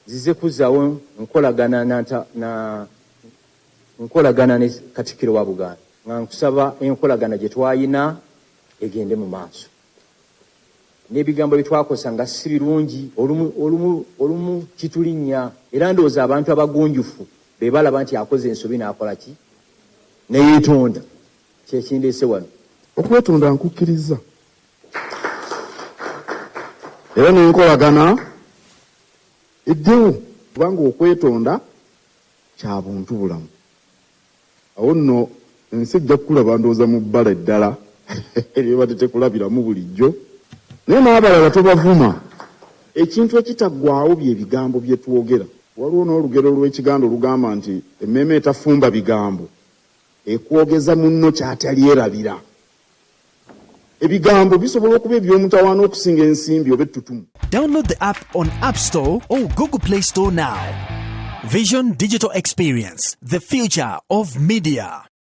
zize kuzzaawo nkolagana ne Katikkiro wa Buganda nga nkusaba enkolagana gye twayina egende mu maaso. N'ebigambo bye twakosa nga si birungi olumu kitulinnya era ndowooza abantu abagunjufu be balaba nti akoze ensobi n'akola ki ne yeetonda. Kyekindeese wano okwetonda nkukkiriza era n'enkolagana eddewo kubanga okwetonda kya buntu bulamu. Awo nno ensi ejja kukulaba ndowooza mu bbala eddala eryebadde tekulabiramu bulijjo naye n'abalala tobavuma. Ekintu ekitaggwaawo bye bigambo bye twogera. Waliwo n'olugero lw'Ekiganda olugamba nti emmeeme etafumba bigambo ekwogeza munno ky'atalyerabira. Ebigambo bisobola okuba eby'omutawaana okusinga ensimbi oba ettutumu. Download the app on App Store or Google Play Store now. Vision Digital Experience, the future of media.